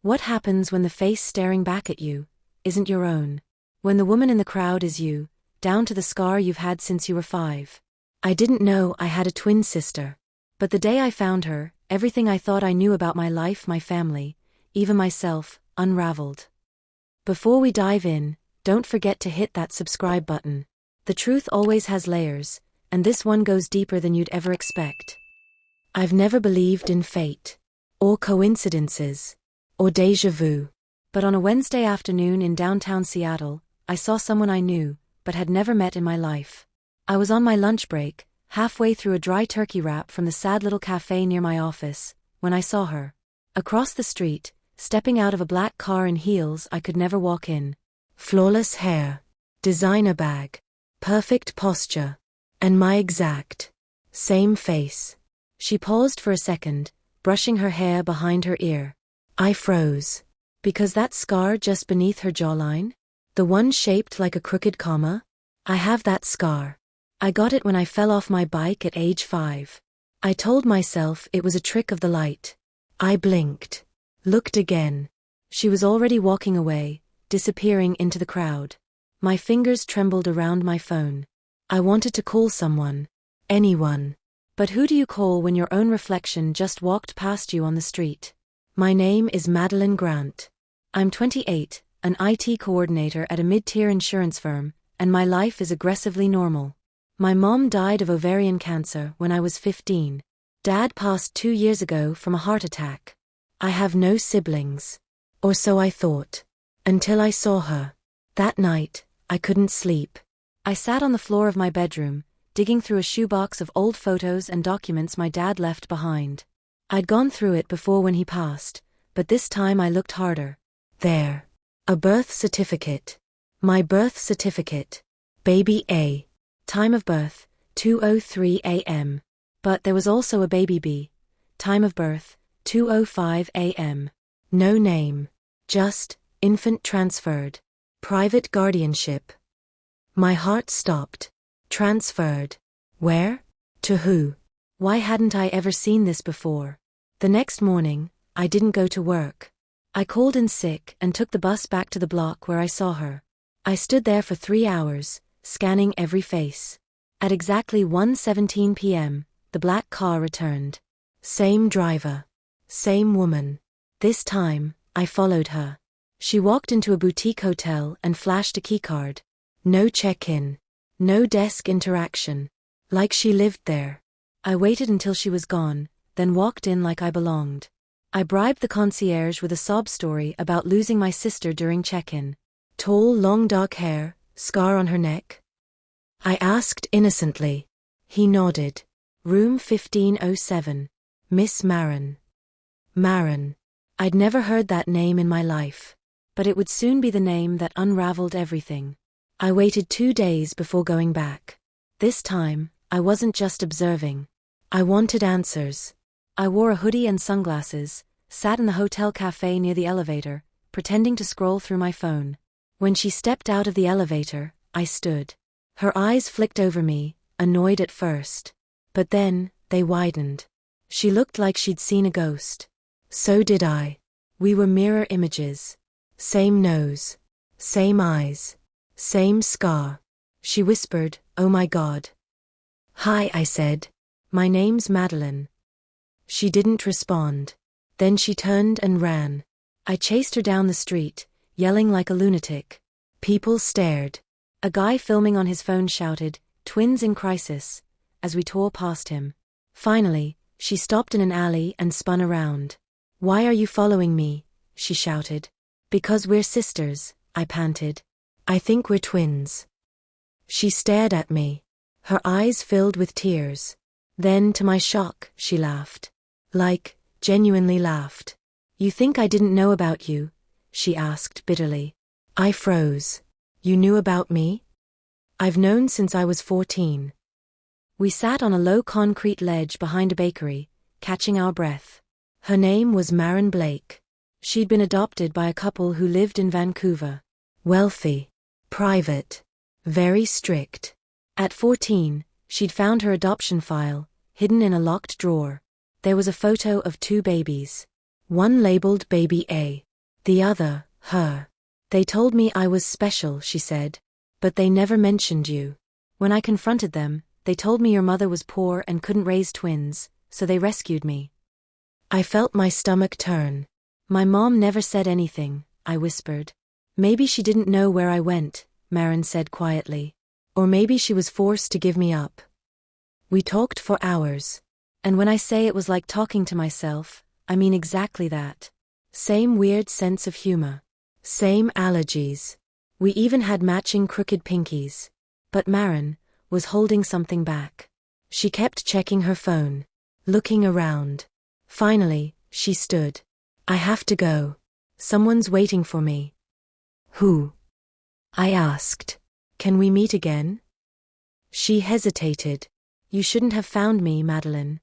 What happens when the face staring back at you isn't your own? When the woman in the crowd is you, down to the scar you've had since you were 5. I didn't know I had a twin sister. But the day I found her, everything I thought I knew about my life, my family, even myself, unraveled. Before we dive in, don't forget to hit that subscribe button. The truth always has layers, and this one goes deeper than you'd ever expect. I've never believed in fate, or coincidences, or déjà vu. But on a Wednesday afternoon in downtown Seattle, I saw someone I knew, but had never met in my life. I was on my lunch break, halfway through a dry turkey wrap from the sad little cafe near my office, when I saw her. Across the street, stepping out of a black car in heels I could never walk in. Flawless hair, designer bag, perfect posture, and my exact same face. She paused for a second, brushing her hair behind her ear. I froze. Because that scar just beneath her jawline? The one shaped like a crooked comma? I have that scar. I got it when I fell off my bike at age 5. I told myself it was a trick of the light. I blinked. Looked again. She was already walking away, disappearing into the crowd. My fingers trembled around my phone. I wanted to call someone. Anyone. But who do you call when your own reflection just walked past you on the street? My name is Madelyn Grant. I'm 28, an IT coordinator at a mid-tier insurance firm, and my life is aggressively normal. My mom died of ovarian cancer when I was 15. Dad passed 2 years ago from a heart attack. I have no siblings. Or so I thought. Until I saw her. That night, I couldn't sleep. I sat on the floor of my bedroom, digging through a shoebox of old photos and documents my dad left behind. I'd gone through it before when he passed, but this time I looked harder. There. A birth certificate. My birth certificate. Baby A. Time of birth, 2:03 a.m. But there was also a baby B. Time of birth, 2:05 a.m. No name. Just, infant transferred. Private guardianship. My heart stopped. Transferred. Where? To who? Why hadn't I ever seen this before? The next morning, I didn't go to work. I called in sick and took the bus back to the block where I saw her. I stood there for 3 hours, scanning every face. At exactly 1:17 p.m., the black car returned. Same driver. Same woman. This time, I followed her. She walked into a boutique hotel and flashed a keycard. No check-in. No desk interaction. Like she lived there. I waited until she was gone, then walked in like I belonged. I bribed the concierge with a sob story about losing my sister during check-in. Tall, long dark hair, scar on her neck. I asked innocently. He nodded. Room 1507. Miss Marin. Marin. I'd never heard that name in my life. But it would soon be the name that unraveled everything. I waited 2 days before going back. This time, I wasn't just observing. I wanted answers. I wore a hoodie and sunglasses, sat in the hotel cafe near the elevator, pretending to scroll through my phone. When she stepped out of the elevator, I stood. Her eyes flicked over me, annoyed at first. But then, they widened. She looked like she'd seen a ghost. So did I. We were mirror images. Same nose. Same eyes. Same scar. She whispered, "Oh my God." "Hi," I said. "My name's Madelyn." She didn't respond. Then she turned and ran. I chased her down the street, yelling like a lunatic. People stared. A guy filming on his phone shouted, "Twins in crisis," as we tore past him. Finally, she stopped in an alley and spun around. "Why are you following me?" she shouted. "Because we're sisters," I panted. "I think we're twins." She stared at me. Her eyes filled with tears. Then, to my shock, she laughed. Like, genuinely laughed. "You think I didn't know about you?" she asked bitterly. I froze. "You knew about me?" "I've known since I was 14. We sat on a low concrete ledge behind a bakery, catching our breath. Her name was Marin Blake. She'd been adopted by a couple who lived in Vancouver. Wealthy. Private. Very strict. At 14, she'd found her adoption file, hidden in a locked drawer. There was a photo of 2 babies. One labeled Baby A. The other, her. They told me I was special, she said. But they never mentioned you. When I confronted them, they told me your mother was poor and couldn't raise twins, so they rescued me. I felt my stomach turn. My mom never said anything, I whispered. Maybe she didn't know where I went, Marin said quietly. Or maybe she was forced to give me up. We talked for hours. And when I say it was like talking to myself, I mean exactly that. Same weird sense of humor. Same allergies. We even had matching crooked pinkies. But Marin was holding something back. She kept checking her phone, looking around. Finally, she stood. I have to go. Someone's waiting for me. Who? I asked. Can we meet again? She hesitated. You shouldn't have found me, Madelyn.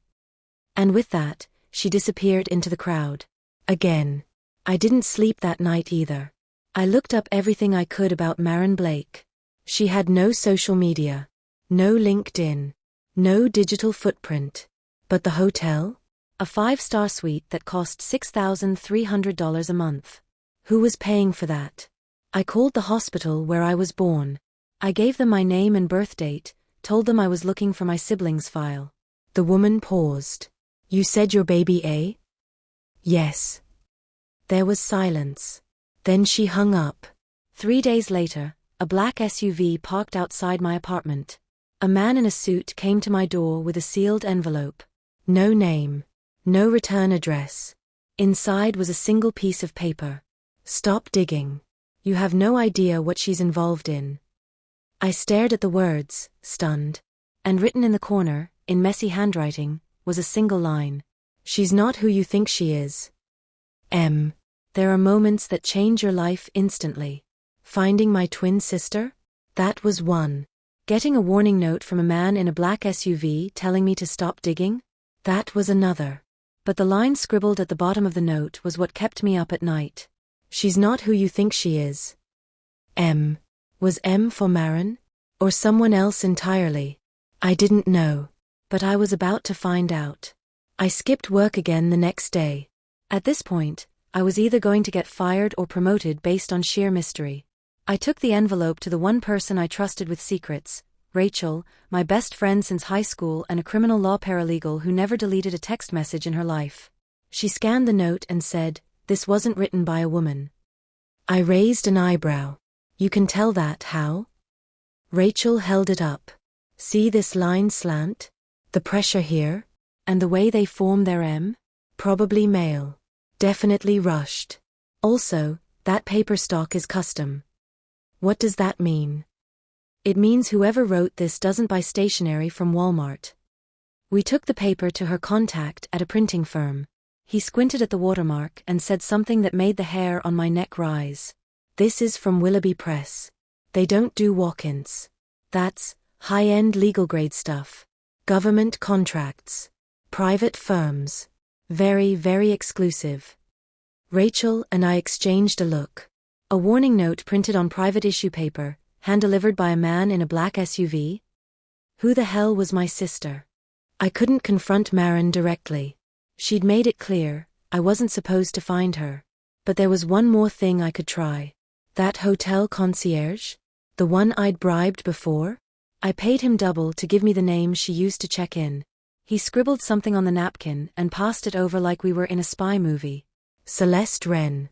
And with that, she disappeared into the crowd. Again. I didn't sleep that night either. I looked up everything I could about Marin Blake. She had no social media, no LinkedIn, no digital footprint. But the hotel? A 5-star suite that cost $6,300 a month. Who was paying for that? I called the hospital where I was born. I gave them my name and birth date, told them I was looking for my siblings' file. The woman paused. You said your baby A? Yes. There was silence. Then she hung up. 3 days later, a black SUV parked outside my apartment. A man in a suit came to my door with a sealed envelope. No name. No return address. Inside was a single piece of paper. Stop digging. You have no idea what she's involved in. I stared at the words, stunned. And written in the corner, in messy handwriting, was a single line. She's not who you think she is. M. There are moments that change your life instantly. Finding my twin sister? That was one. Getting a warning note from a man in a black SUV telling me to stop digging? That was another. But the line scribbled at the bottom of the note was what kept me up at night. She's not who you think she is. M. Was M for Marin? Or someone else entirely? I didn't know. But I was about to find out. I skipped work again the next day. At this point, I was either going to get fired or promoted based on sheer mystery. I took the envelope to the one person I trusted with secrets, Rachel, my best friend since high school and a criminal law paralegal who never deleted a text message in her life. She scanned the note and said, "This wasn't written by a woman." I raised an eyebrow. You can tell that, how? Rachel held it up. See this line slant? The pressure here? And the way they form their M? Probably male. Definitely rushed. Also, that paper stock is custom. What does that mean? It means whoever wrote this doesn't buy stationery from Walmart. We took the paper to her contact at a printing firm. He squinted at the watermark and said something that made the hair on my neck rise. This is from Willoughby Press. They don't do walk-ins. That's high-end legal-grade stuff. Government contracts. Private firms. Very, very exclusive. Rachel and I exchanged a look. A warning note printed on private issue paper, hand-delivered by a man in a black SUV? Who the hell was my sister? I couldn't confront Marin directly. She'd made it clear, I wasn't supposed to find her. But there was one more thing I could try. That hotel concierge? The one I'd bribed before? I paid him double to give me the name she used to check in. He scribbled something on the napkin and passed it over like we were in a spy movie. Celeste Wren.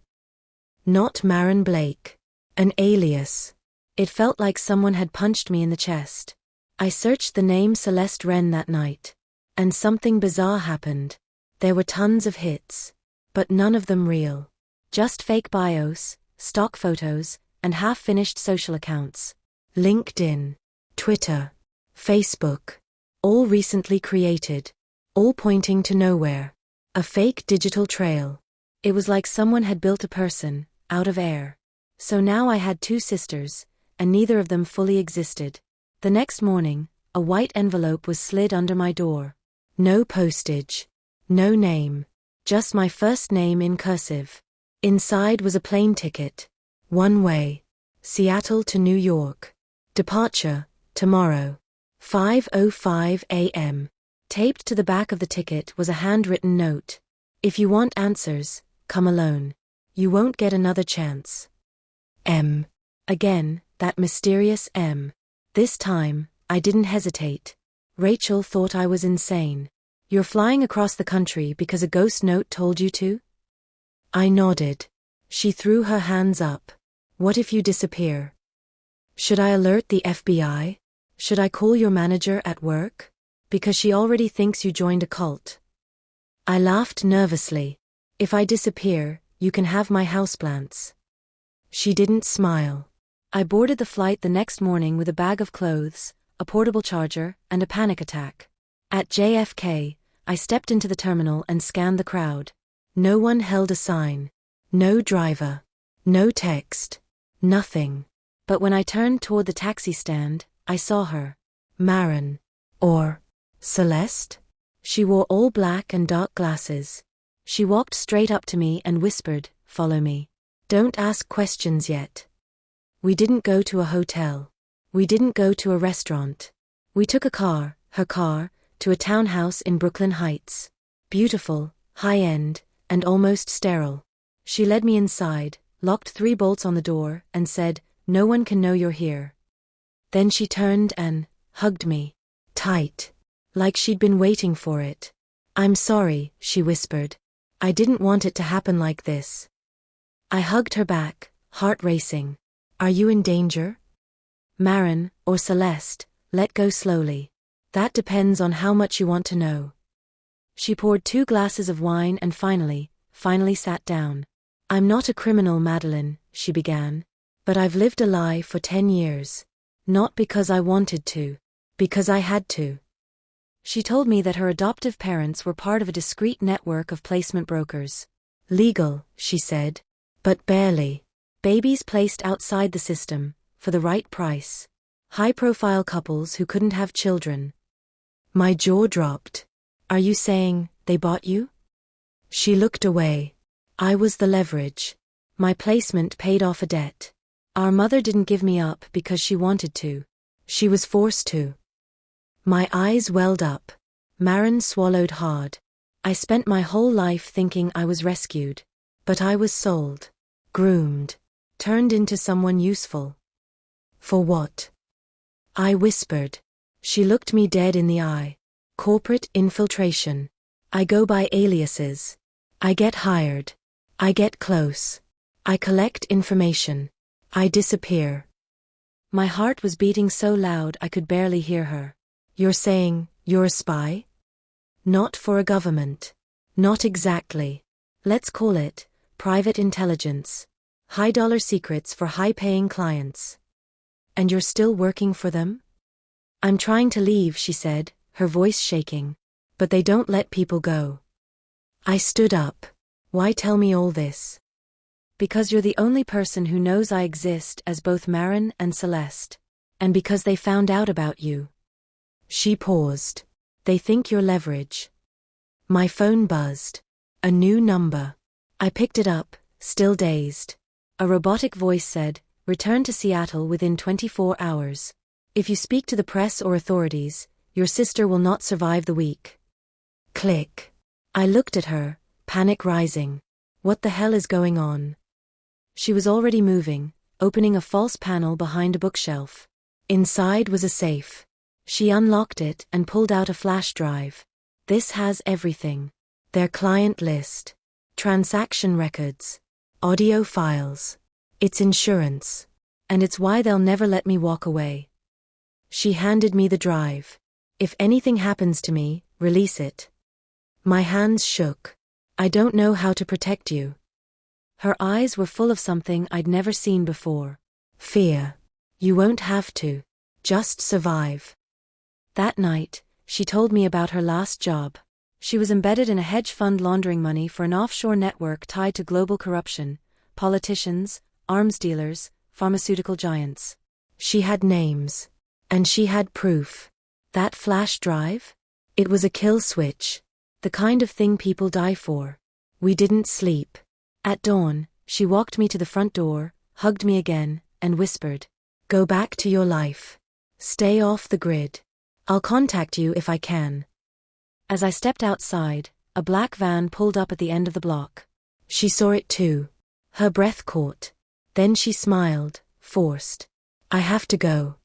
Not Marin Blake. An alias. It felt like someone had punched me in the chest. I searched the name Celeste Wren that night. And something bizarre happened. There were tons of hits. But none of them real. Just fake bios, stock photos, and half-finished social accounts. LinkedIn, Twitter, Facebook. All recently created. All pointing to nowhere. A fake digital trail. It was like someone had built a person, out of air. So now I had two sisters, and neither of them fully existed. The next morning, a white envelope was slid under my door. No postage. No name. Just my first name in cursive. Inside was a plane ticket. One way. Seattle to New York. Departure, tomorrow. 5:05 a.m. Taped to the back of the ticket was a handwritten note. If you want answers, come alone. You won't get another chance. M. Again, that mysterious M. This time, I didn't hesitate. Rachel thought I was insane. You're flying across the country because a ghost note told you to? I nodded. She threw her hands up. What if you disappear? Should I alert the FBI? Should I call your manager at work? Because she already thinks you joined a cult. I laughed nervously. If I disappear, you can have my houseplants. She didn't smile. I boarded the flight the next morning with a bag of clothes, a portable charger, and a panic attack. At JFK, I stepped into the terminal and scanned the crowd. No one held a sign. No driver. No text. Nothing. But when I turned toward the taxi stand, I saw her. Madelyn. Or Celeste? She wore all black and dark glasses. She walked straight up to me and whispered, "Follow me. Don't ask questions yet." We didn't go to a hotel. We didn't go to a restaurant. We took a car, her car, to a townhouse in Brooklyn Heights. Beautiful, high-end, and almost sterile. She led me inside, locked 3 bolts on the door, and said, "No one can know you're here." Then she turned and hugged me. Tight. Like she'd been waiting for it. "I'm sorry," she whispered. "I didn't want it to happen like this." I hugged her back, heart racing. "Are you in danger?" "Madelyn, or Celeste, let go slowly. That depends on how much you want to know." She poured 2 glasses of wine and finally sat down. "I'm not a criminal, Madelyn," she began. "But I've lived a lie for 10 years. Not because I wanted to. Because I had to." She told me that her adoptive parents were part of a discreet network of placement brokers. "Legal," she said. "But barely. Babies placed outside the system, for the right price. High-profile couples who couldn't have children." My jaw dropped. "Are you saying they bought you?" She looked away. "I was the leverage. My placement paid off a debt. Our mother didn't give me up because she wanted to. She was forced to." My eyes welled up. Madelyn swallowed hard. "I spent my whole life thinking I was rescued. But I was sold. Groomed. Turned into someone useful." "For what?" I whispered. She looked me dead in the eye. "Corporate infiltration. I go by aliases. I get hired. I get close. I collect information. I disappear." My heart was beating so loud I could barely hear her. "You're saying you're a spy?" "Not for a government. Not exactly. Let's call it private intelligence. High-dollar secrets for high-paying clients." "And you're still working for them?" "I'm trying to leave," she said, her voice shaking. "But they don't let people go." I stood up. "Why tell me all this?" "Because you're the only person who knows I exist as both Madelyn and Celeste. And because they found out about you." She paused. "They think you're leverage." My phone buzzed. A new number. I picked it up, still dazed. A robotic voice said, "Return to Seattle within 24 hours. If you speak to the press or authorities, your sister will not survive the week." Click. I looked at her, panic rising. What the hell is going on? She was already moving, opening a false panel behind a bookshelf. Inside was a safe. She unlocked it and pulled out a flash drive. "This has everything. Their client list. Transaction records. Audio files. It's insurance. And it's why they'll never let me walk away." She handed me the drive. "If anything happens to me, release it." My hands shook. "I don't know how to protect you." Her eyes were full of something I'd never seen before. "Fear. You won't have to. Just survive." That night, she told me about her last job. She was embedded in a hedge fund laundering money for an offshore network tied to global corruption, politicians, arms dealers, pharmaceutical giants. She had names. And she had proof. That flash drive? It was a kill switch. The kind of thing people die for. We didn't sleep. At dawn, she walked me to the front door, hugged me again, and whispered, "Go back to your life. Stay off the grid. I'll contact you if I can." As I stepped outside, a black van pulled up at the end of the block. She saw it too. Her breath caught. Then she smiled, forced. I have to go.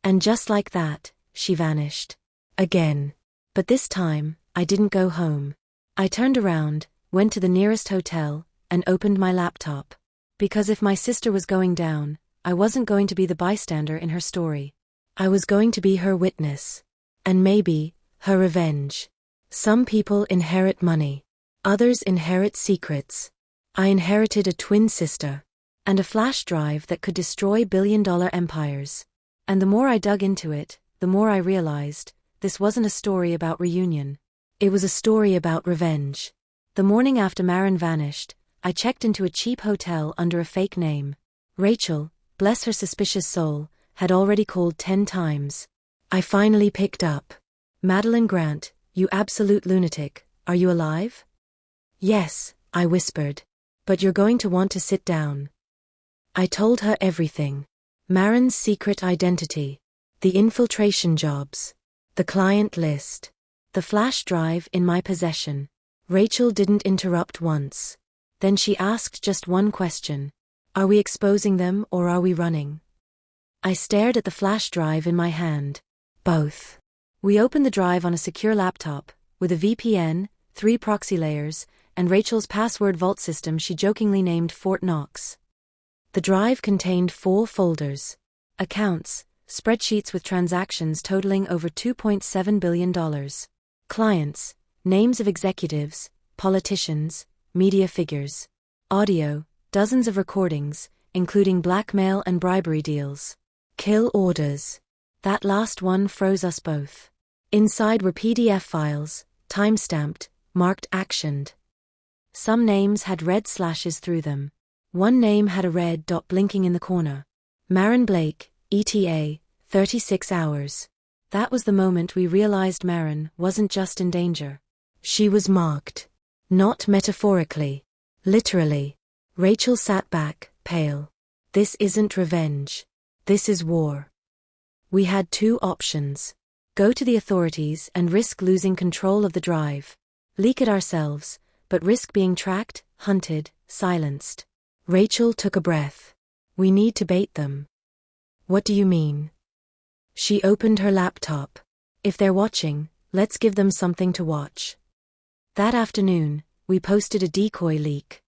And just like that, she vanished. Again. But this time, I didn't go home. I turned around, went to the nearest hotel, and opened my laptop. Because if my sister was going down, I wasn't going to be the bystander in her story. I was going to be her witness. And maybe, her revenge. Some people inherit money. Others inherit secrets. I inherited a twin sister. And a flash drive that could destroy billion-dollar empires. And the more I dug into it, the more I realized, this wasn't a story about reunion. It was a story about revenge. The morning after Madelyn vanished, I checked into a cheap hotel under a fake name. Rachel, bless her suspicious soul, had already called 10 times. I finally picked up. Madelyn Grant, you absolute lunatic, are you alive? Yes, I whispered. But you're going to want to sit down. I told her everything. Madelyn's secret identity. The infiltration jobs. The client list. The flash drive in my possession. Rachel didn't interrupt once. Then she asked just one question. Are we exposing them or are we running? I stared at the flash drive in my hand. Both. We opened the drive on a secure laptop, with a VPN, 3 proxy layers, and Rachel's password vault system she jokingly named Fort Knox. The drive contained 4 folders. Accounts, spreadsheets with transactions totaling over $2.7 billion. Clients, names of executives, politicians, media figures. Audio, dozens of recordings, including blackmail and bribery deals. Kill orders. That last one froze us both. Inside were PDF files, time-stamped, marked actioned. Some names had red slashes through them. One name had a red dot blinking in the corner. Madelyn Blake, ETA, 36 hours. That was the moment we realized Madelyn wasn't just in danger. She was marked. Not metaphorically. Literally. Rachel sat back, pale. This isn't revenge. This is war. We had 2 options. Go to the authorities and risk losing control of the drive. Leak it ourselves, but risk being tracked, hunted, silenced. Rachel took a breath. We need to bait them. What do you mean? She opened her laptop. If they're watching, let's give them something to watch. That afternoon, we posted a decoy leak.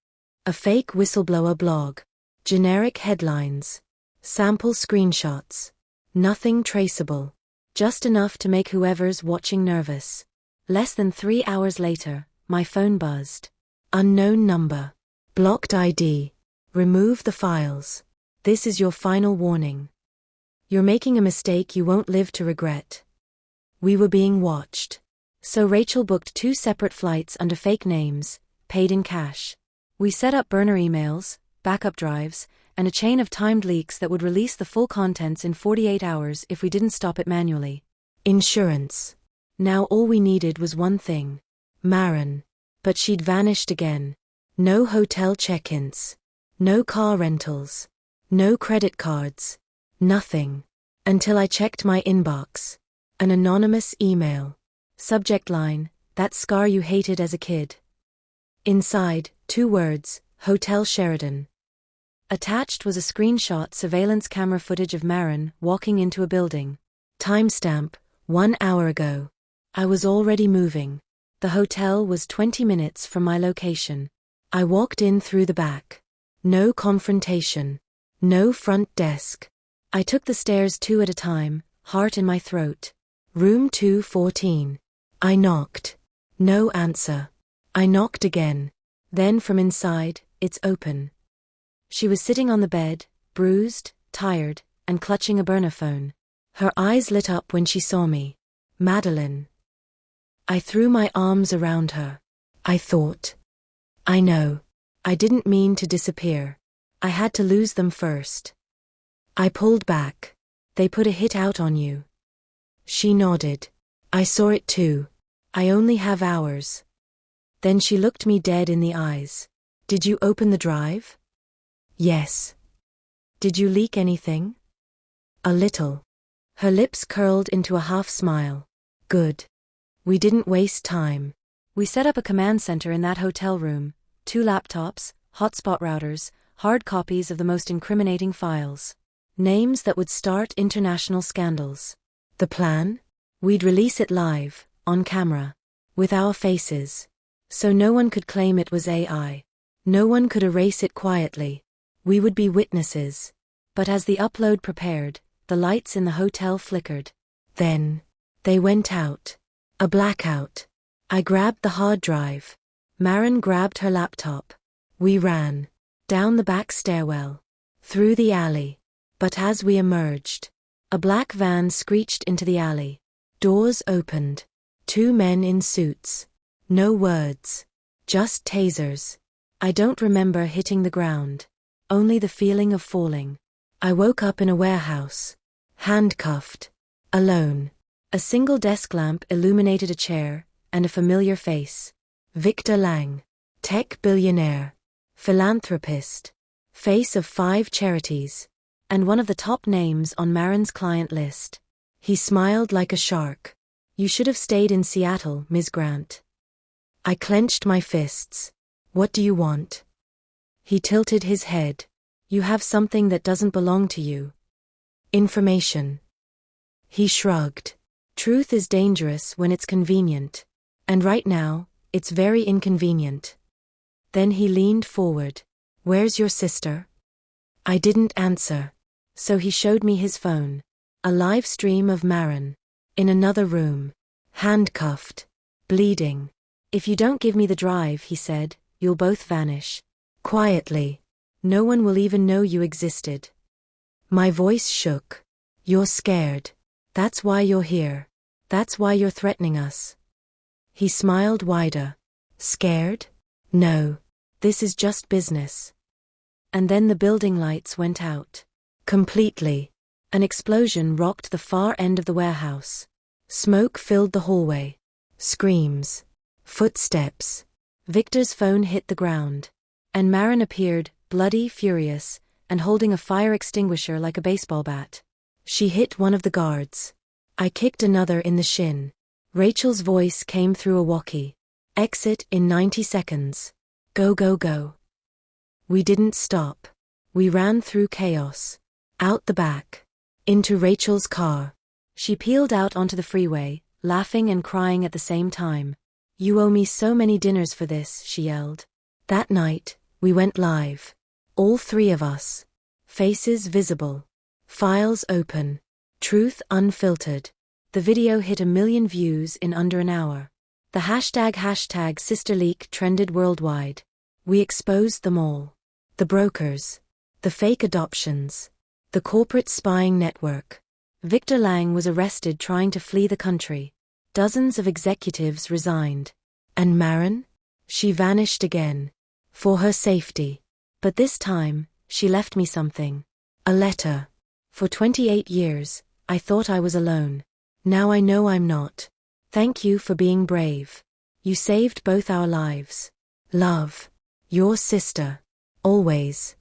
A fake whistleblower blog. Generic headlines. Sample screenshots. Nothing traceable. Just enough to make whoever's watching nervous. Less than 3 hours later, my phone buzzed. Unknown number. Blocked ID. Remove the files. This is your final warning. You're making a mistake you won't live to regret. We were being watched. So Rachel booked 2 separate flights under fake names, paid in cash. We set up burner emails, backup drives, and a chain of timed leaks that would release the full contents in 48 hours if we didn't stop it manually. Insurance. Now all we needed was one thing. Madelyn. But she'd vanished again. No hotel check-ins. No car rentals. No credit cards. Nothing. Until I checked my inbox. An anonymous email. Subject line, that scar you hated as a kid. Inside, 2 words, Hotel Sheridan. Attached was a screenshot surveillance camera footage of Madelyn walking into a building. Timestamp, 1 hour ago. I was already moving. The hotel was 20 minutes from my location. I walked in through the back. No confrontation. No front desk. I took the stairs 2 at a time, heart in my throat. Room 214. I knocked. No answer. I knocked again. Then from inside, it's open. She was sitting on the bed, bruised, tired, and clutching a burner phone. Her eyes lit up when she saw me. Madelyn. I threw my arms around her. I thought. I know. I didn't mean to disappear. I had to lose them first. I pulled back. They put a hit out on you. She nodded. I saw it too. I only have hours. Then she looked me dead in the eyes. Did you open the drive? Yes. Did you leak anything? A little. Her lips curled into a half smile. Good. We didn't waste time. We set up a command center in that hotel room, 2 laptops, hotspot routers, hard copies of the most incriminating files. Names that would start international scandals. The plan? We'd release it live, on camera. With our faces. So no one could claim it was AI. No one could erase it quietly. We would be witnesses. But as the upload prepared, the lights in the hotel flickered. Then, they went out. A blackout. I grabbed the hard drive. Madelyn grabbed her laptop. We ran. Down the back stairwell. Through the alley. But as we emerged, a black van screeched into the alley. Doors opened. 2 men in suits. No words. Just tasers. I don't remember hitting the ground. Only the feeling of falling. I woke up in a warehouse. Handcuffed. Alone. A single desk lamp illuminated a chair, and a familiar face. Victor Lang. Tech billionaire. Philanthropist. Face of 5 charities. And one of the top names on Madelyn's client list. He smiled like a shark. You should have stayed in Seattle, Ms. Grant. I clenched my fists. What do you want? He tilted his head. You have something that doesn't belong to you. Information. He shrugged. Truth is dangerous when it's convenient. And right now, it's very inconvenient. Then he leaned forward. Where's your sister? I didn't answer. So he showed me his phone. A live stream of Madelyn. In another room. Handcuffed. Bleeding. If you don't give me the drive, he said, you'll both vanish. Quietly. No one will even know you existed. My voice shook. You're scared. That's why you're here. That's why you're threatening us. He smiled wider. Scared? No. This is just business. And then the building lights went out. Completely. An explosion rocked the far end of the warehouse. Smoke filled the hallway. Screams. Footsteps. Victor's phone hit the ground. And Madelyn appeared, bloody, furious, and holding a fire extinguisher like a baseball bat. She hit one of the guards. I kicked another in the shin. Rachel's voice came through a walkie. Exit in 90 seconds. Go, go, go. We didn't stop. We ran through chaos. Out the back. Into Rachel's car. She peeled out onto the freeway, laughing and crying at the same time. You owe me so many dinners for this, she yelled. That night, we went live. All 3 of us. Faces visible. Files open. Truth unfiltered. The video hit 1 million views in under an hour. The hashtag #SisterLeak trended worldwide. We exposed them all. The brokers. The fake adoptions. The corporate spying network. Victor Lang was arrested trying to flee the country. Dozens of executives resigned. And Madelyn? She vanished again. For her safety. But this time, she left me something. A letter. For 28 years, I thought I was alone. Now I know I'm not. Thank you for being brave. You saved both our lives. Love. Your sister. Always.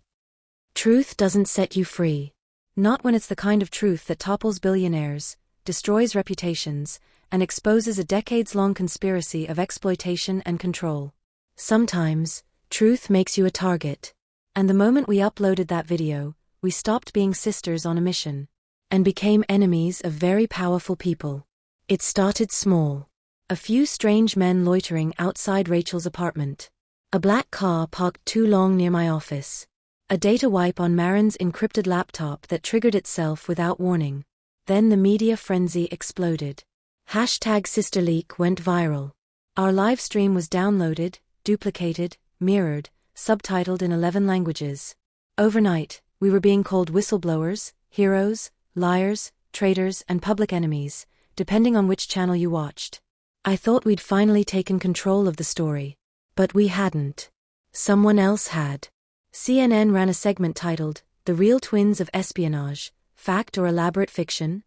Truth doesn't set you free. Not when it's the kind of truth that topples billionaires, destroys reputations, and exposes a decades-long conspiracy of exploitation and control. Sometimes, truth makes you a target. And the moment we uploaded that video, we stopped being sisters on a mission. And became enemies of very powerful people. It started small. A few strange men loitering outside Rachel's apartment. A black car parked too long near my office. A data wipe on Madelyn's encrypted laptop that triggered itself without warning. Then the media frenzy exploded. #SisterLeak went viral. Our live stream was downloaded, duplicated, mirrored, subtitled in 11 languages. Overnight, we were being called whistleblowers, heroes, liars, traitors, and public enemies, depending on which channel you watched. I thought we'd finally taken control of the story. But we hadn't. Someone else had. CNN ran a segment titled, The Real Twins of Espionage, Fact or Elaborate Fiction?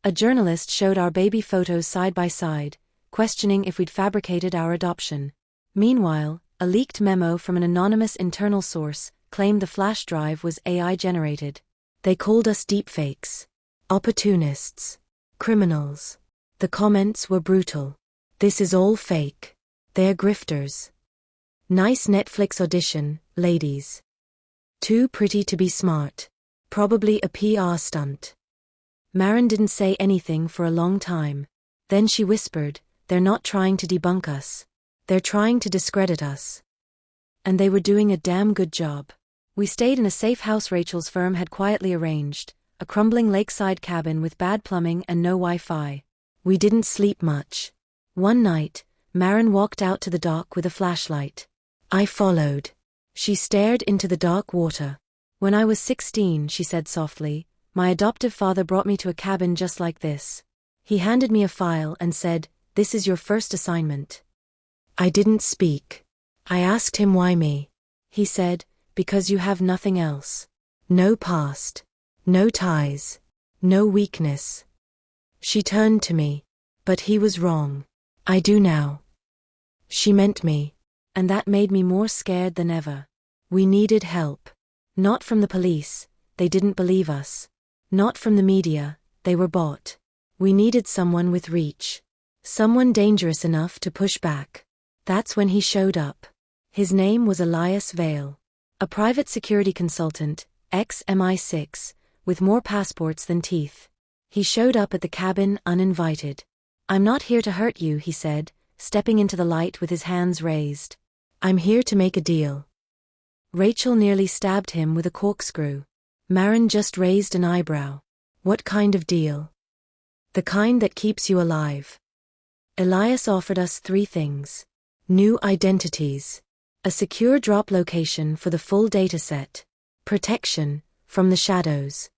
A journalist showed our baby photos side by side, questioning if we'd fabricated our adoption. Meanwhile, a leaked memo from an anonymous internal source claimed the flash drive was AI-generated. They called us deepfakes. Opportunists. Criminals. The comments were brutal. This is all fake. They're grifters. Nice Netflix audition, ladies. Too pretty to be smart. Probably a PR stunt. Madelyn didn't say anything for a long time. Then she whispered, "They're not trying to debunk us. They're trying to discredit us." And they were doing a damn good job. We stayed in a safe house Rachel's firm had quietly arranged, a crumbling lakeside cabin with bad plumbing and no Wi-Fi. We didn't sleep much. One night, Madelyn walked out to the dock with a flashlight. I followed. She stared into the dark water. "When I was 16, she said softly, "my adoptive father brought me to a cabin just like this. He handed me a file and said, 'This is your first assignment.'" I didn't speak. I asked him why me. He said, "Because you have nothing else. No past. No ties. No weakness." She turned to me. But he was wrong. I do now. She meant me. And that made me more scared than ever. We needed help. Not from the police, they didn't believe us. Not from the media, they were bought. We needed someone with reach. Someone dangerous enough to push back. That's when he showed up. His name was Elias Vale. A private security consultant, ex-MI6, with more passports than teeth. He showed up at the cabin uninvited. "I'm not here to hurt you," he said, stepping into the light with his hands raised. "I'm here to make a deal." Rachel nearly stabbed him with a corkscrew. Madelyn just raised an eyebrow. "What kind of deal?" "The kind that keeps you alive." Elias offered us 3 things. New identities. A secure drop location for the full dataset. Protection from the shadows.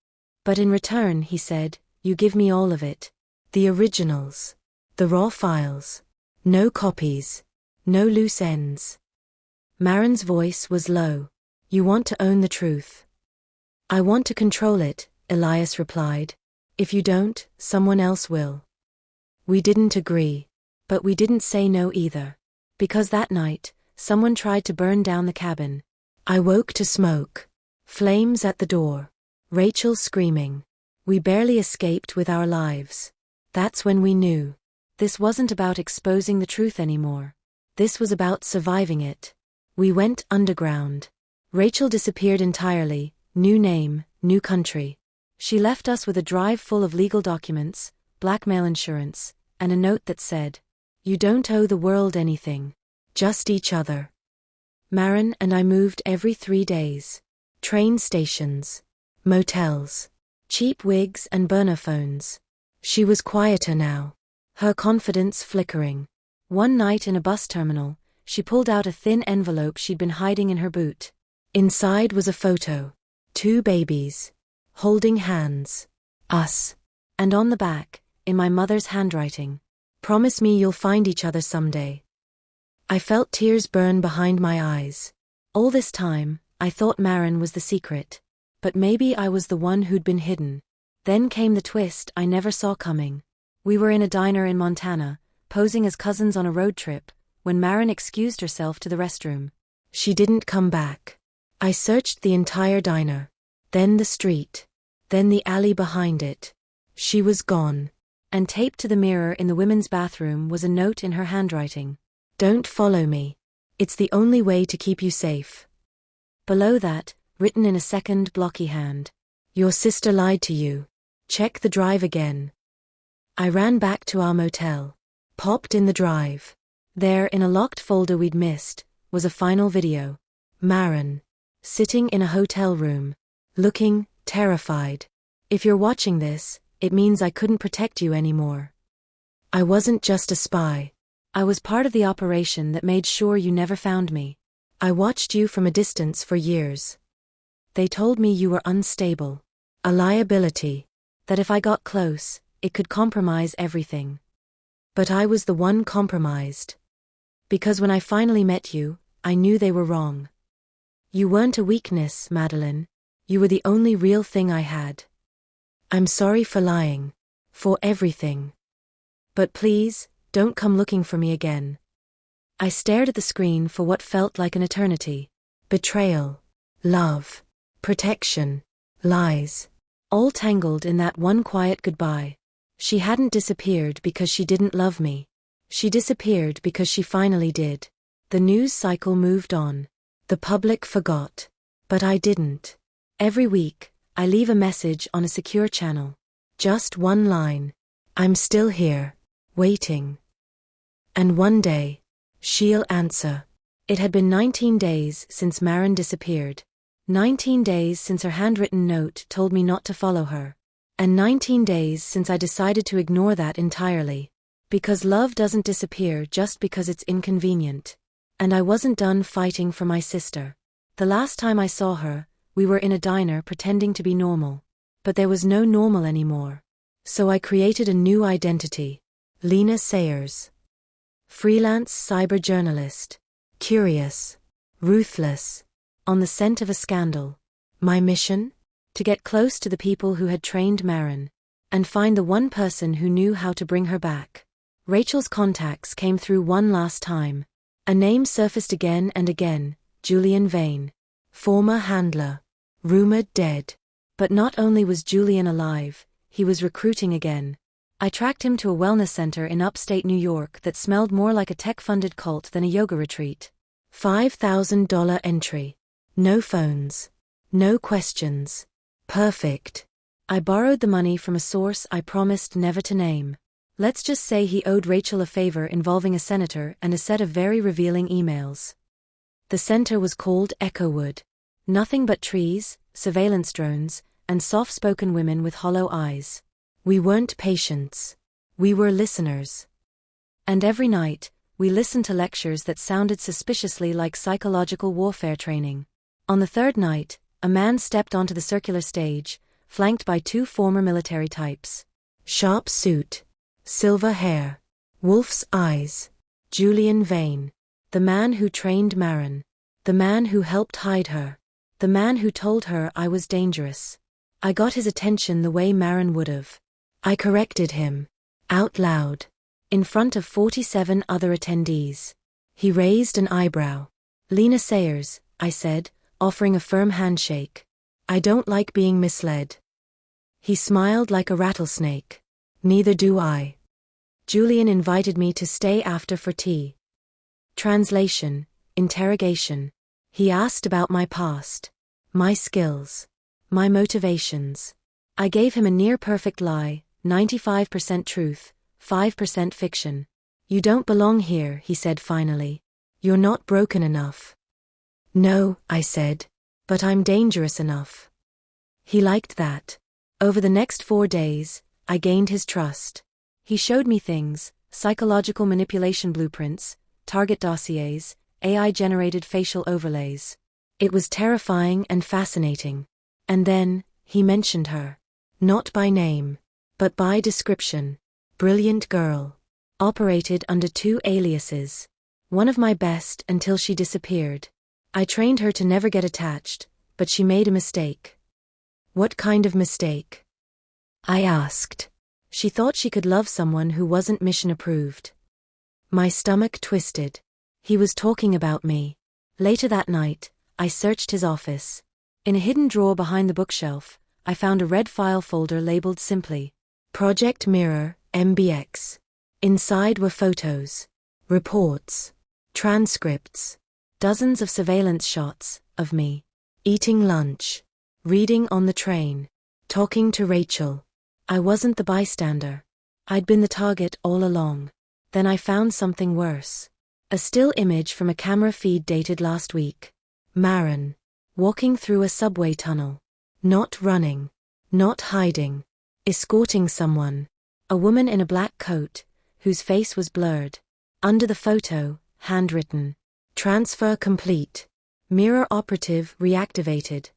But in return, he said, "You give me all of it. The originals. The raw files. No copies. No loose ends." Madelyn's voice was low. "You want to own the truth." "I want to control it," Elias replied. "If you don't, someone else will." We didn't agree. But we didn't say no either. Because that night, someone tried to burn down the cabin. I woke to smoke. Flames at the door. Rachel screaming. We barely escaped with our lives. That's when we knew. This wasn't about exposing the truth anymore. This was about surviving it. We went underground. Rachel disappeared entirely, new name, new country. She left us with a drive full of legal documents, blackmail insurance, and a note that said, "You don't owe the world anything. Just each other." Madelyn and I moved every 3 days. Train stations. Motels. Cheap wigs and burner phones. She was quieter now. Her confidence flickering. One night in a bus terminal, she pulled out a thin envelope she'd been hiding in her boot. Inside was a photo. 2 babies. Holding hands. Us. And on the back, in my mother's handwriting, "Promise me you'll find each other someday." I felt tears burn behind my eyes. All this time, I thought Madelyn was the secret. But maybe I was the one who'd been hidden. Then came the twist I never saw coming. We were in a diner in Montana, posing as cousins on a road trip, when Madelyn excused herself to the restroom. She didn't come back. I searched the entire diner. Then the street. Then the alley behind it. She was gone. And taped to the mirror in the women's bathroom was a note in her handwriting. "Don't follow me. It's the only way to keep you safe." Below that, written in a second blocky hand, "Your sister lied to you. Check the drive again." I ran back to our motel. Popped in the drive. There, in a locked folder we'd missed, was a final video. Madelyn. Sitting in a hotel room. Looking terrified. If you're watching this, it means I couldn't protect you anymore. I wasn't just a spy. I was part of the operation that made sure you never found me. I watched you from a distance for years. They told me you were unstable. A liability. That if I got close, it could compromise everything. But I was the one compromised. Because when I finally met you, I knew they were wrong. You weren't a weakness, Madelyn. You were the only real thing I had. I'm sorry for lying. For everything. But please, don't come looking for me again. I stared at the screen for what felt like an eternity. Betrayal. Love. Protection. Lies. All tangled in that one quiet goodbye. She hadn't disappeared because she didn't love me. She disappeared because she finally did. The news cycle moved on. The public forgot. But I didn't. Every week, I leave a message on a secure channel. Just one line. I'm still here, waiting. And one day, she'll answer. It had been 19 days since Madelyn disappeared. 19 days since her handwritten note told me not to follow her. And 19 days since I decided to ignore that entirely. Because love doesn't disappear just because it's inconvenient. And I wasn't done fighting for my sister. The last time I saw her, we were in a diner pretending to be normal. But there was no normal anymore. So I created a new identity. Lena Sayers. Freelance cyber journalist. Curious. Ruthless. On the scent of a scandal. My mission? To get close to the people who had trained Madelyn. And find the one person who knew how to bring her back. Rachel's contacts came through one last time. A name surfaced again and again. Julian Vane. Former handler. Rumored dead. But not only was Julian alive, he was recruiting again. I tracked him to a wellness center in upstate New York that smelled more like a tech-funded cult than a yoga retreat. $5,000 entry. No phones. No questions. Perfect. I borrowed the money from a source I promised never to name. Let's just say he owed Rachel a favor involving a senator and a set of very revealing emails. The center was called Echowood. Nothing but trees, surveillance drones, and soft-spoken women with hollow eyes. We weren't patients. We were listeners. And every night, we listened to lectures that sounded suspiciously like psychological warfare training. On the third night, a man stepped onto the circular stage, flanked by two former military types. Sharp suit. Silver hair. Wolf's eyes. Julian Vane. The man who trained Madelyn. The man who helped hide her. The man who told her I was dangerous. I got his attention the way Madelyn would've. I corrected him. Out loud. In front of 47 other attendees. He raised an eyebrow. Lena Sayers, I said, offering a firm handshake. I don't like being misled. He smiled like a rattlesnake. Neither do I. Julian invited me to stay after for tea. Translation, interrogation. He asked about my past. My skills. My motivations. I gave him a near-perfect lie, 95% truth, 5% fiction. You don't belong here, he said finally. You're not broken enough. No, I said. But I'm dangerous enough. He liked that. Over the next 4 days, I gained his trust. He showed me things, psychological manipulation blueprints, target dossiers, AI-generated facial overlays. It was terrifying and fascinating. And then, he mentioned her. Not by name, but by description. Brilliant girl. Operated under 2 aliases. One of my best until she disappeared. I trained her to never get attached, but she made a mistake. What kind of mistake? I asked. She thought she could love someone who wasn't mission approved. My stomach twisted. He was talking about me. Later that night, I searched his office. In a hidden drawer behind the bookshelf, I found a red file folder labeled simply, Project Mirror, MBX. Inside were photos, reports, transcripts, dozens of surveillance shots of me, eating lunch, reading on the train, talking to Rachel. I wasn't the bystander. I'd been the target all along. Then I found something worse. A still image from a camera feed dated last week. Madelyn, walking through a subway tunnel. Not running. Not hiding. Escorting someone. A woman in a black coat, whose face was blurred. Under the photo, handwritten. Transfer complete. Mirror operative reactivated.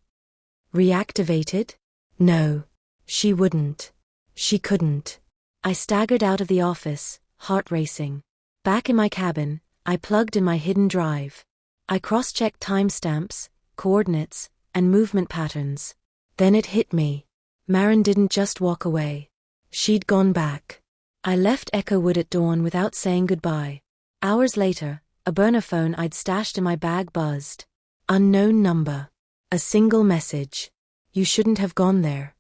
Reactivated? No. She wouldn't. She couldn't. I staggered out of the office, heart racing. Back in my cabin, I plugged in my hidden drive. I cross-checked timestamps, coordinates, and movement patterns. Then it hit me. Madelyn didn't just walk away. She'd gone back. I left Echowood at dawn without saying goodbye. Hours later, a burner phone I'd stashed in my bag buzzed. Unknown number. A single message. You shouldn't have gone there.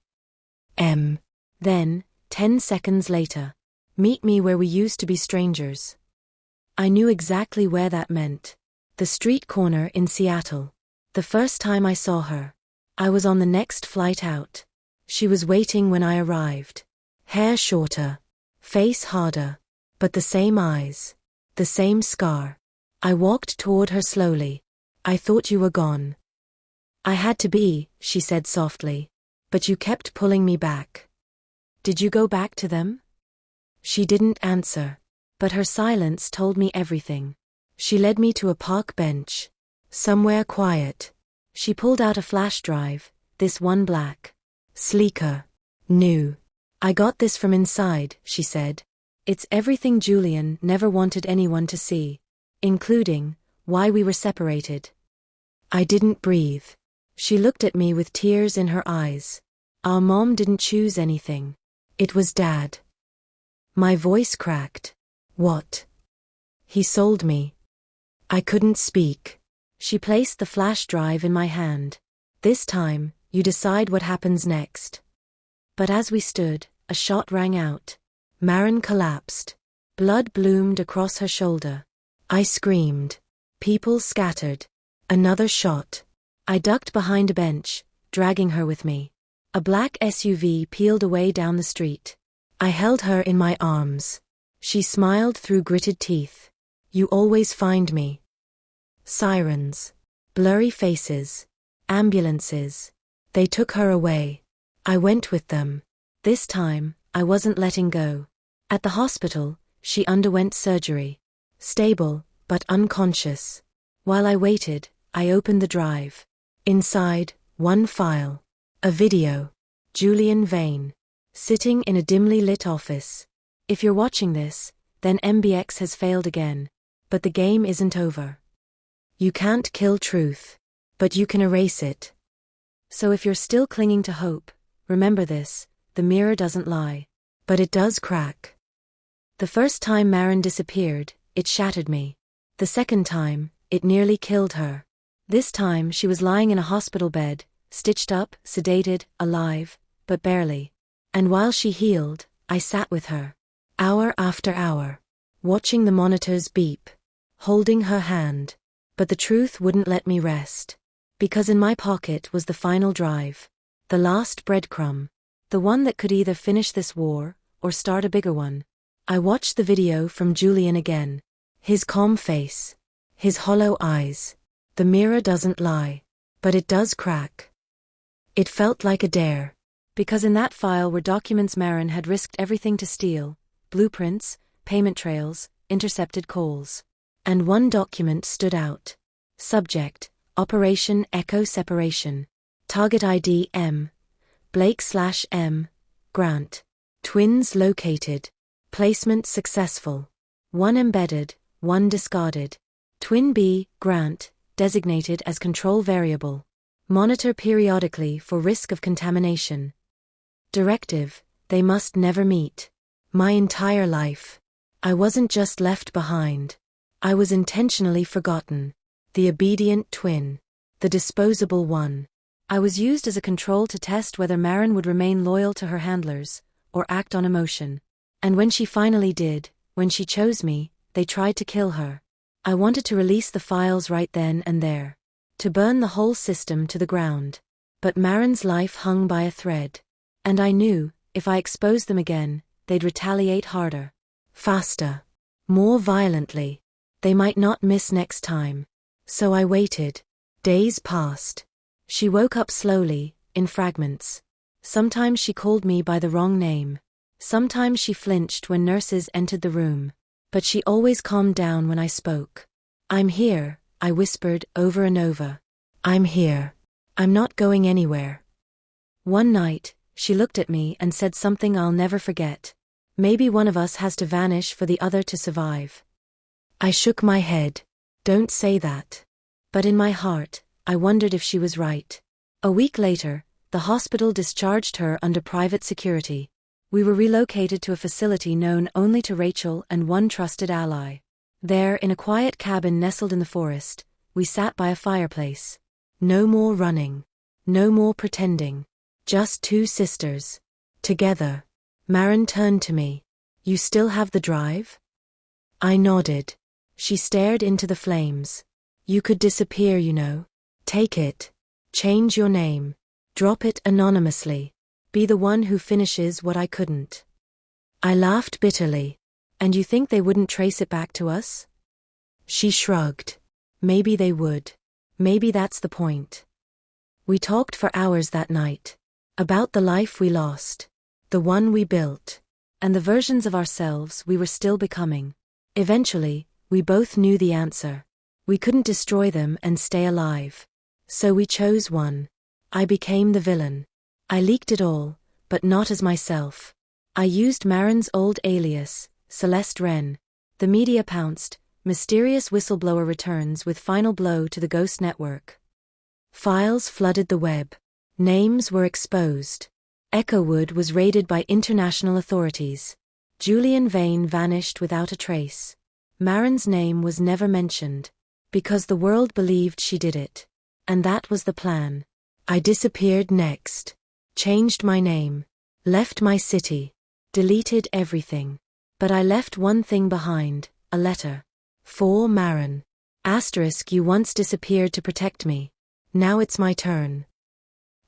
Then, 10 seconds later. Meet me where we used to be strangers. I knew exactly where that meant. The street corner in Seattle. The first time I saw her, I was on the next flight out. She was waiting when I arrived. Hair shorter, face harder, but the same eyes, the same scar. I walked toward her slowly. I thought you were gone. I had to be, she said softly. But you kept pulling me back. Did you go back to them? She didn't answer, but her silence told me everything. She led me to a park bench. Somewhere quiet. She pulled out a flash drive, this one black. Sleeker. New. I got this from inside, she said. It's everything Julian never wanted anyone to see. Including why we were separated. I didn't breathe. She looked at me with tears in her eyes. Our mom didn't choose anything. It was Dad. My voice cracked. What? He sold me. I couldn't speak. She placed the flash drive in my hand. This time, you decide what happens next. But as we stood, a shot rang out. Madelyn collapsed. Blood bloomed across her shoulder. I screamed. People scattered. Another shot. I ducked behind a bench, dragging her with me. A black SUV peeled away down the street. I held her in my arms. She smiled through gritted teeth. You always find me. Sirens. Blurry faces. Ambulances. They took her away. I went with them. This time, I wasn't letting go. At the hospital, she underwent surgery. Stable, but unconscious. While I waited, I opened the drive. Inside, one file. A video. Julian Vane. Sitting in a dimly lit office. If you're watching this, then MBX has failed again. But the game isn't over. You can't kill truth. But you can erase it. So if you're still clinging to hope, remember this, the mirror doesn't lie. But it does crack. The first time Madelyn disappeared, it shattered me. The second time, it nearly killed her. This time she was lying in a hospital bed, stitched up, sedated, alive, but barely. And while she healed, I sat with her. Hour after hour. Watching the monitors beep. Holding her hand. But the truth wouldn't let me rest. Because in my pocket was the final drive. The last breadcrumb. The one that could either finish this war, or start a bigger one. I watched the video from Julian again. His calm face. His hollow eyes. The mirror doesn't lie. But it does crack. It felt like a dare. Because in that file were documents Madelyn had risked everything to steal. Blueprints, payment trails, intercepted calls. And one document stood out. Subject, Operation Echo Separation. Target ID M. Blake/M. Grant. Twins located. Placement successful. One embedded, one discarded. Twin B, Grant, designated as control variable. Monitor periodically for risk of contamination. Directive, they must never meet. My entire life. I wasn't just left behind. I was intentionally forgotten. The obedient twin. The disposable one. I was used as a control to test whether Madelyn would remain loyal to her handlers, or act on emotion. And when she finally did, when she chose me, they tried to kill her. I wanted to release the files right then and there. To burn the whole system to the ground. But Madelyn's life hung by a thread. And I knew, if I exposed them again, they'd retaliate harder. Faster. More violently. They might not miss next time. So I waited. Days passed. She woke up slowly, in fragments. Sometimes she called me by the wrong name. Sometimes she flinched when nurses entered the room. But she always calmed down when I spoke. I'm here, I whispered over and over. I'm here. I'm not going anywhere. One night, she looked at me and said something I'll never forget. Maybe one of us has to vanish for the other to survive. I shook my head. Don't say that. But in my heart, I wondered if she was right. A week later, the hospital discharged her under private security. We were relocated to a facility known only to Rachel and one trusted ally. There, in a quiet cabin nestled in the forest, we sat by a fireplace. No more running. No more pretending. Just two sisters. Together. Madelyn turned to me. You still have the drive? I nodded. She stared into the flames. You could disappear, you know. Take it. Change your name. Drop it anonymously. Be the one who finishes what I couldn't. I laughed bitterly. And you think they wouldn't trace it back to us? She shrugged. Maybe they would. Maybe that's the point. We talked for hours that night. About the life we lost. The one we built. And the versions of ourselves we were still becoming. Eventually, we both knew the answer. We couldn't destroy them and stay alive. So we chose one. I became the villain. I leaked it all, but not as myself. I used Maren's old alias, Celeste Wren. The media pounced. Mysterious whistleblower returns with final blow to the Ghost Network. Files flooded the web. Names were exposed. Echowood was raided by international authorities. Julian Vane vanished without a trace. Maren's name was never mentioned. Because the world believed she did it. And that was the plan. I disappeared next. Changed my name. Left my city. Deleted everything. But I left one thing behind, a letter. For Maren. Asterisk, you once disappeared to protect me. Now it's my turn.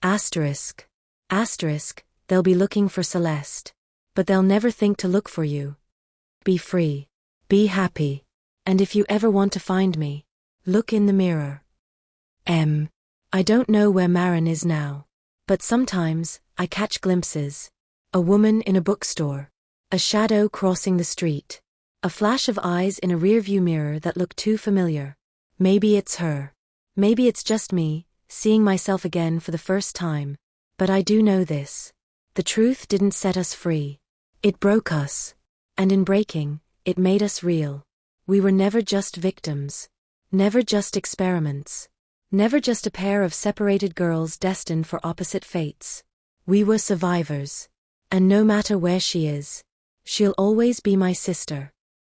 Asterisk. Asterisk, they'll be looking for Celeste. But they'll never think to look for you. Be free. Be happy. And if you ever want to find me, look in the mirror. I don't know where Maren is now. But sometimes, I catch glimpses. A woman in a bookstore. A shadow crossing the street. A flash of eyes in a rearview mirror that look too familiar. Maybe it's her. Maybe it's just me, seeing myself again for the first time. But I do know this. The truth didn't set us free. It broke us. And in breaking, it made us real. We were never just victims. Never just experiments. Never just a pair of separated girls destined for opposite fates. We were survivors. And no matter where she is, she'll always be my sister.